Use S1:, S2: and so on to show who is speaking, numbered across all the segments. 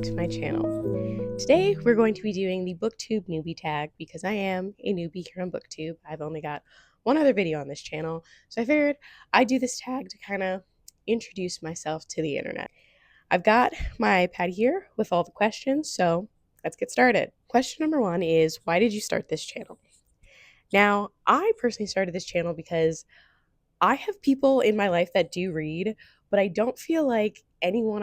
S1: to my channel. Today we're going to be doing the Booktube newbie tag because I am a newbie here on Booktube. I've only got one other video on this channel, so I figured I'd do this tag to kind of introduce myself to the internet. I've got my iPad here with all the questions, so let's get started. Question number 1 is, why did you start this channel? Now, I personally started this channel because I have people in my life that do read, but I don't feel like anyone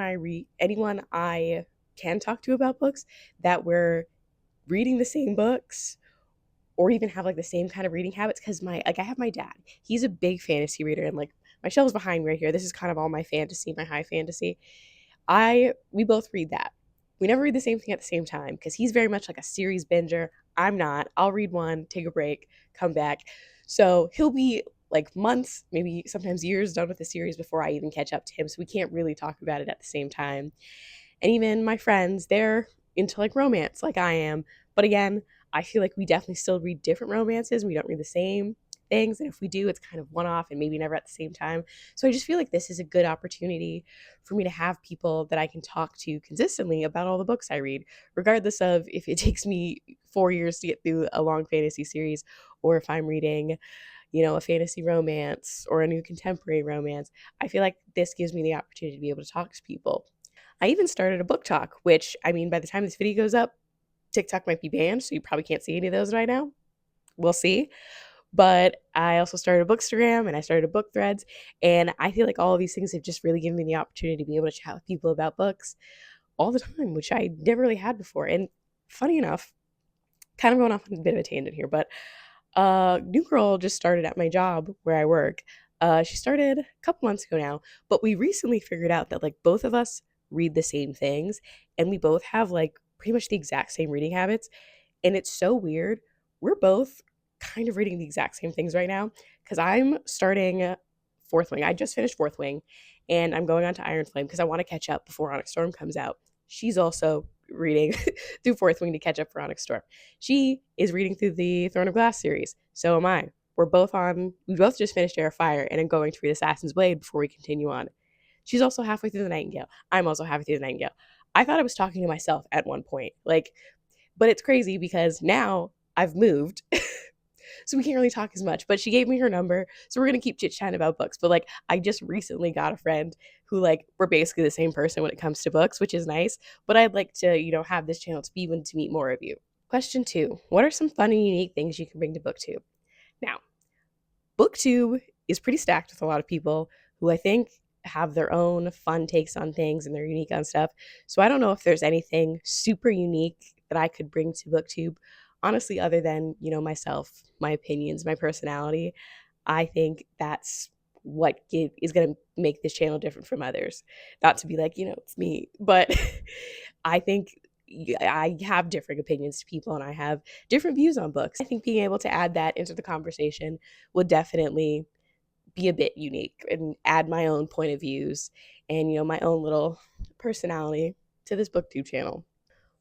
S1: I can talk to about books that we're reading the same books or even have like the same kind of reading habits. Because I have my dad. He's a big fantasy reader, and like my shelves behind me right here. This is kind of all my fantasy, my high fantasy. We both read that. We never read the same thing at the same time because he's very much like a series binger. I'm not. I'll read one, take a break, come back. So he'll be like months, maybe sometimes years done with the series before I even catch up to him. So we can't really talk about it at the same time. And even my friends, they're into like romance like I am. But again, I feel like we definitely still read different romances and we don't read the same things. And if we do, it's kind of one off and maybe never at the same time. So I just feel like this is a good opportunity for me to have people that I can talk to consistently about all the books I read, regardless of if it takes me 4 years to get through a long fantasy series or if I'm reading a fantasy romance or a new contemporary romance. I feel like this gives me the opportunity to be able to talk to people. I even started a book talk, which, I mean, by the time this video goes up, TikTok might be banned, so you probably can't see any of those right now. We'll see. But I also started a Bookstagram and I started a book threads. And I feel like all of these things have just really given me the opportunity to be able to chat with people about books all the time, which I never really had before. And funny enough, kind of going off on a bit of a tangent here, but new girl just started at my job where I work. She started a couple months ago now, but we recently figured out that like both of us read the same things and we both have like pretty much the exact same reading habits. And it's so weird. We're both kind of reading the exact same things right now because I'm starting Fourth Wing. I just finished Fourth Wing and I'm going on to Iron Flame because I want to catch up before Onyx Storm comes out. She's also reading through Fourth Wing to catch up for Onyx Storm. She is reading through the Throne of Glass series. So am I. We both just finished Air of Fire and I'm going to read Assassin's Blade before we continue on. She's also halfway through the Nightingale. I'm also halfway through the Nightingale. I thought I was talking to myself at one point. But it's crazy because now I've moved. So we can't really talk as much. But she gave me her number. So we're going to keep chit-chatting about books. But I just recently got a friend who we're basically the same person when it comes to books, which is nice. But I'd like to, have this channel to be able to meet more of you. Question 2. What are some fun and unique things you can bring to Booktube? Now, Booktube is pretty stacked with a lot of people who I think have their own fun takes on things and they're unique on stuff. So I don't know if there's anything super unique that I could bring to Booktube, honestly, other than, myself, my opinions, my personality. I think that's what is going to make this channel different from others. Not to be like, it's me, but I think I have different opinions to people and I have different views on books. I think being able to add that into the conversation would definitely be a bit unique and add my own point of views and, my own little personality to this Booktube channel.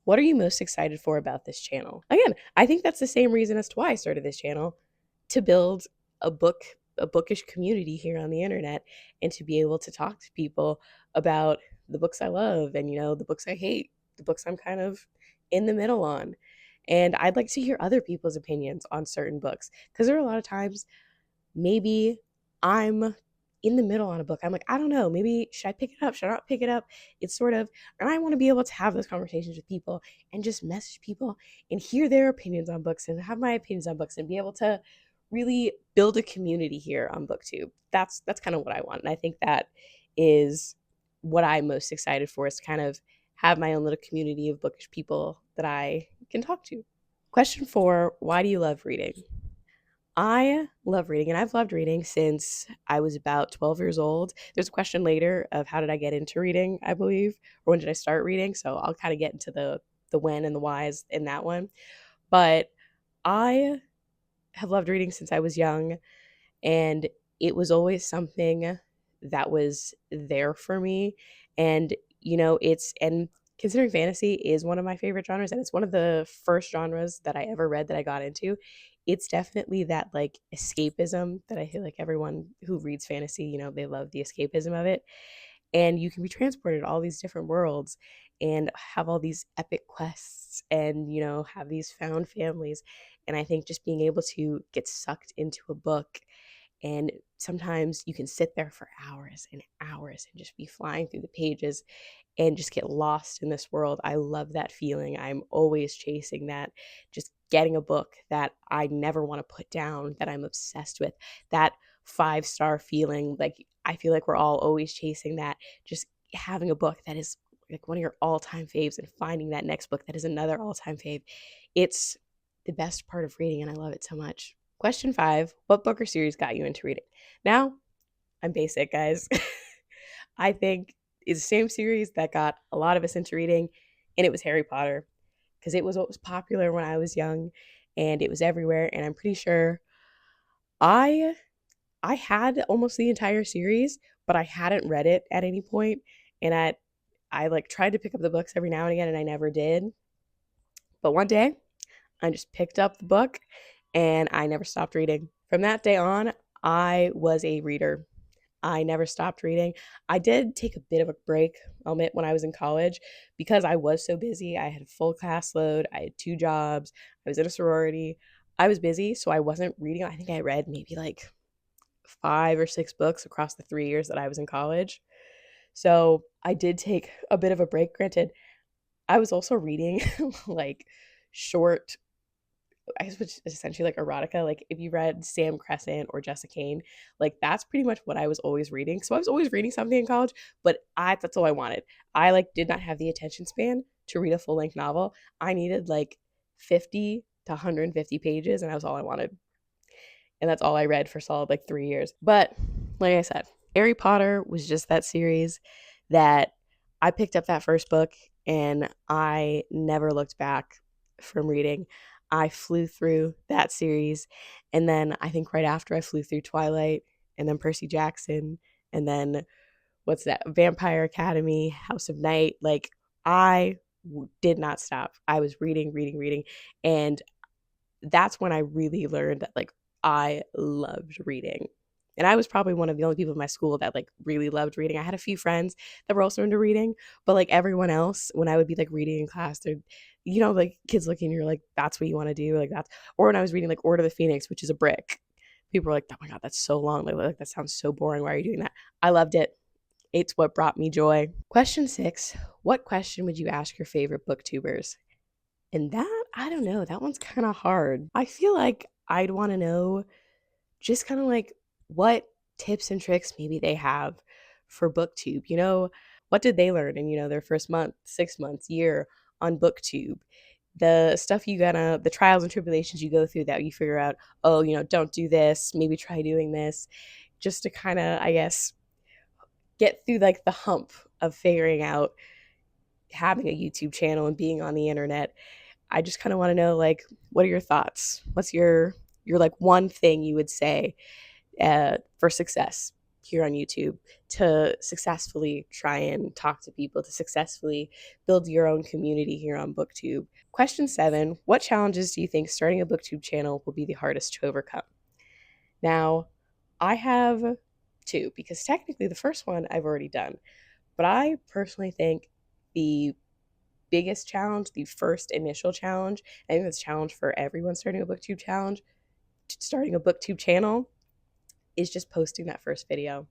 S1: What are you most excited for about this channel? Again, I think that's the same reason as to why I started this channel, to build a bookish community here on the internet and to be able to talk to people about the books I love and, the books I hate, the books I'm kind of in the middle on. And I'd like to hear other people's opinions on certain books because there are a lot of times maybe I'm in the middle on a book. I'm like, I don't know, maybe should I pick it up? Should I not pick it up? It's sort of, and I want to be able to have those conversations with people and just message people and hear their opinions on books and have my opinions on books and be able to really build a community here on Booktube. That's kind of what I want. And I think that is what I'm most excited for, is to kind of have my own little community of bookish people that I can talk to. Question 4, why do you love reading? I love reading, and I've loved reading since I was about 12 years old. There's a question later of how did I get into reading, I believe, or when did I start reading? So I'll kind of get into the when and the whys in that one. But I have loved reading since I was young, and it was always something that was there for me. And, and considering fantasy is one of my favorite genres, and it's one of the first genres that I ever read that I got into, it's definitely that escapism that I feel like everyone who reads fantasy, they love the escapism of it. and you can be transported to all these different worlds and have all these epic quests and, have these found families. And I think just being able to get sucked into a book, and sometimes you can sit there for hours and hours and just be flying through the pages and just get lost in this world. I love that feeling. I'm always chasing that, just getting a book that I never want to put down, that I'm obsessed with, that 5-star feeling. Like, I feel like we're all always chasing that, just having a book that is like one of your all-time faves and finding that next book that is another all-time fave. It's the best part of reading, and I love it so much. Question 5, what book or series got you into reading? Now, I'm basic, guys. I think it's the same series that got a lot of us into reading, and it was Harry Potter, because it was what was popular when I was young, and it was everywhere. And I'm pretty sure I I had almost the entire series, but I hadn't read it at any point, and I like tried to pick up the books every now and again, and I never did. But one day, I just picked up the book, and I never stopped reading. From that day on, I was a reader. I never stopped reading. I did take a bit of a break, I'll admit, when I was in college because I was so busy. I had a full class load, I had 2 jobs, I was in a sorority. I was busy, so I wasn't reading. I think I read maybe like 5 or 6 books across the 3 years that I was in college. So I did take a bit of a break. Granted, I was also reading like short, I guess, which is essentially like erotica. Like, if you read Sam Crescent or Jessica Kane, like that's pretty much what I was always reading. So I was always reading something in college, but that's all I wanted. I like did not have the attention span to read a full length novel. I needed like 50 to 150 pages, and that was all I wanted. And that's all I read for solid like 3 years. But like I said, Harry Potter was just that series that I picked up that first book and I never looked back from reading. I flew through that series, and then I think right after I flew through Twilight, and then Percy Jackson, and then what's that? Vampire Academy, House of Night. Like, I did not stop. I was reading, reading, reading, and that's when I really learned that like I loved reading. And I was probably one of the only people in my school that like really loved reading. I had a few friends that were also into reading, but like everyone else, when I would be like reading in class, they're, like kids looking, you're like, that's what you want to do, like that's. Or when I was reading like Order of the Phoenix, which is a brick, people were like, oh my god, that's so long. Like that sounds so boring. Why are you doing that? I loved it. It's what brought me joy. Question 6: what question would you ask your favorite booktubers? And that, I don't know, that one's kind of hard. I feel like I'd want to know just kind of like what tips and tricks maybe they have for Booktube. What did they learn in, their first month, 6 months, year on Booktube? The stuff the trials and tribulations you go through that you figure out, oh, don't do this, maybe try doing this, just to kind of, I guess, get through like the hump of figuring out having a YouTube channel and being on the internet. I just kind of want to know, like, what are your thoughts? What's your like one thing you would say for success here on YouTube, to successfully try and talk to people, to successfully build your own community here on Booktube? Question 7: what challenges do you think starting a Booktube channel will be the hardest to overcome? Now, I have 2, because technically the first one I've already done, but I personally think the biggest challenge, the first initial challenge, I think that's a challenge for everyone starting a booktube channel, is just posting that first video.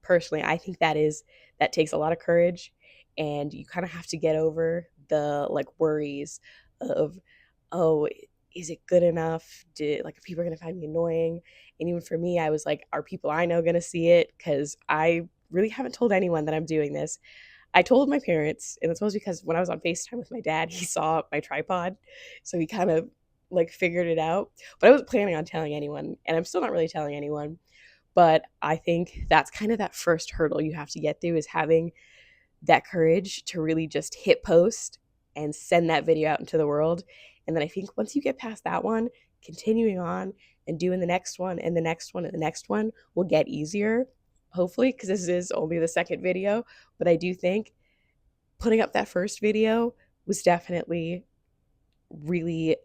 S1: Personally, I think that takes a lot of courage, and you kind of have to get over the like worries of, oh, is it good enough? Are people going to find me annoying? And even for me, I was like, are people I know going to see it? Because I really haven't told anyone that I'm doing this. I told my parents, and it's mostly because when I was on FaceTime with my dad, he saw my tripod. So he kind of like figured it out. But I wasn't planning on telling anyone, and I'm still not really telling anyone. But I think that's kind of that first hurdle you have to get through, is having that courage to really just hit post and send that video out into the world. And then I think once you get past that one, continuing on and doing the next one and the next one and the next one will get easier, hopefully, because this is only the second video. But I do think putting up that first video was definitely really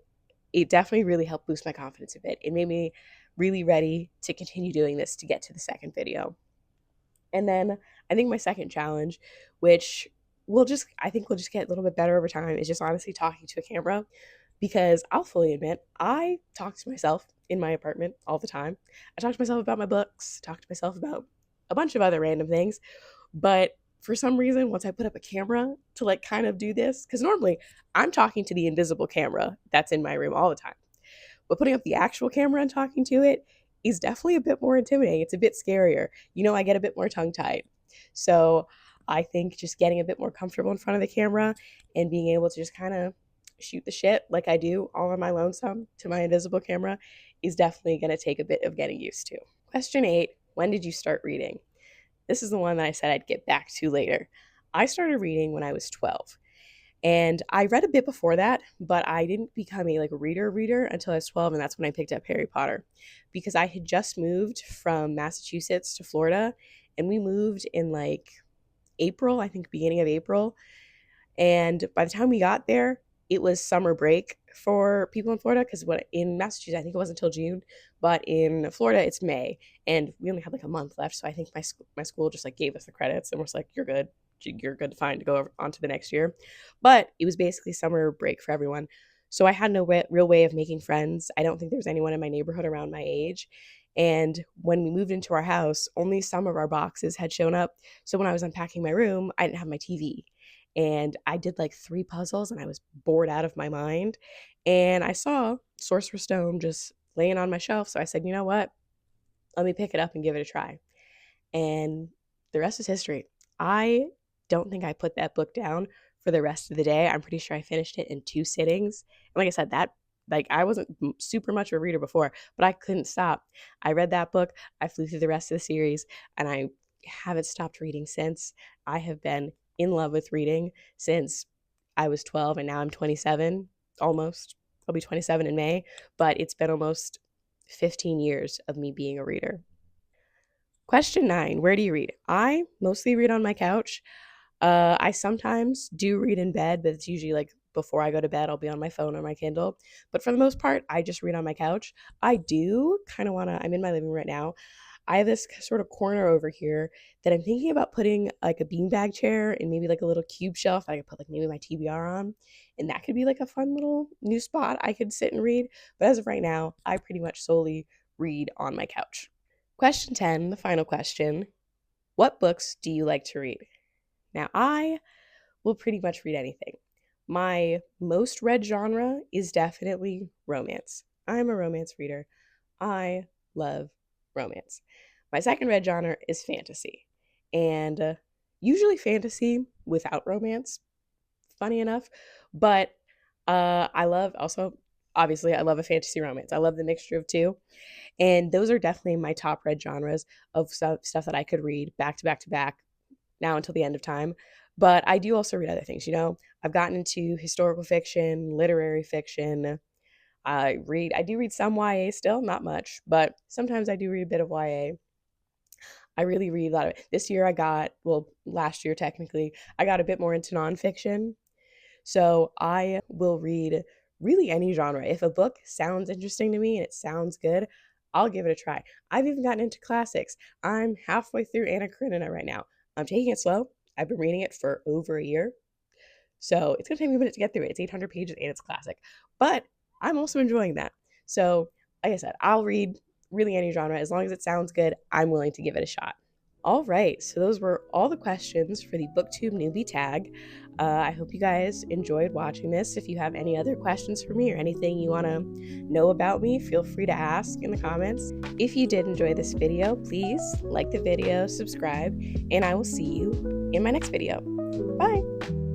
S1: helped boost my confidence a bit. It made me really ready to continue doing this to get to the second video. And then I think my second challenge, which I think we'll just get a little bit better over time, is just honestly talking to a camera, because I'll fully admit I talk to myself in my apartment all the time. I talk to myself about my books, talk to myself about a bunch of other random things, but for some reason, once I put up a camera to like kind of do this, because normally I'm talking to the invisible camera that's in my room all the time, but putting up the actual camera and talking to it is definitely a bit more intimidating. It's a bit scarier. I get a bit more tongue tied. So I think just getting a bit more comfortable in front of the camera and being able to just kind of shoot the shit like I do all on my lonesome to my invisible camera is definitely going to take a bit of getting used to. Question 8: when did you start reading? This is the one that I said I'd get back to later. I started reading when I was 12. And I read a bit before that, but I didn't become a reader until I was 12, and that's when I picked up Harry Potter, because I had just moved from Massachusetts to Florida, and we moved in April, I think beginning of April. And by the time we got there, it was summer break for people in Florida, because what in Massachusetts, I think it wasn't until June, but in Florida it's May, and we only had a month left. So I think my school just gave us the credits and was like, "You're good, you're good, fine to go on to the next year." But it was basically summer break for everyone, so I had no real way of making friends. I don't think there was anyone in my neighborhood around my age. And when we moved into our house, only some of our boxes had shown up. So when I was unpacking my room, I didn't have my TV, and I did 3 puzzles, and I was bored out of my mind. And I saw Sorcerer's Stone just laying on my shelf. So I said, you know what? Let me pick it up and give it a try. And the rest is history. I don't think I put that book down for the rest of the day. I'm pretty sure I finished it in 2 sittings. And like I said, I wasn't super much of a reader before, but I couldn't stop. I read that book, I flew through the rest of the series, and I haven't stopped reading since. I have been in love with reading since I was 12, and now I'm 27, almost. I'll be 27 in May, but it's been almost 15 years of me being a reader. Question 9: where do you read? I mostly read on my couch. I sometimes do read in bed, but it's usually before I go to bed, I'll be on my phone or my Kindle. But for the most part, I just read on my couch. I do kind of want to, I'm in my living room right now. I have this sort of corner over here that I'm thinking about putting a beanbag chair and maybe a little cube shelf that I could put maybe my TBR on. And that could be a fun little new spot I could sit and read. But as of right now, I pretty much solely read on my couch. Question 10, the final question: what books do you like to read? Now, I will pretty much read anything. My most read genre is definitely romance. I'm a romance reader. I love romance. My second read genre is fantasy, and usually fantasy without romance, funny enough. But I love also, obviously, I love a fantasy romance. I love the mixture of two. And those are definitely my top read genres of stuff that I could read back to back to back now until the end of time. But I do also read other things. I've gotten into historical fiction, literary fiction. I do read some YA still, not much, but sometimes I do read a bit of YA. I really read a lot of it. This year last year technically, I got a bit more into nonfiction. So I will read really any genre. If a book sounds interesting to me and it sounds good, I'll give it a try. I've even gotten into classics. I'm halfway through Anna Karenina right now. I'm taking it slow. I've been reading it for over a year. So it's going to take me a minute to get through it. It's 800 pages and it's classic. But I'm also enjoying that. So, like I said, I'll read really any genre. As long as it sounds good, I'm willing to give it a shot. All right, so those were all the questions for the Booktube newbie tag. I hope you guys enjoyed watching this. If you have any other questions for me or anything you want to know about me, feel free to ask in the comments. If you did enjoy this video, please like the video, subscribe, and I will see you in my next video. Bye!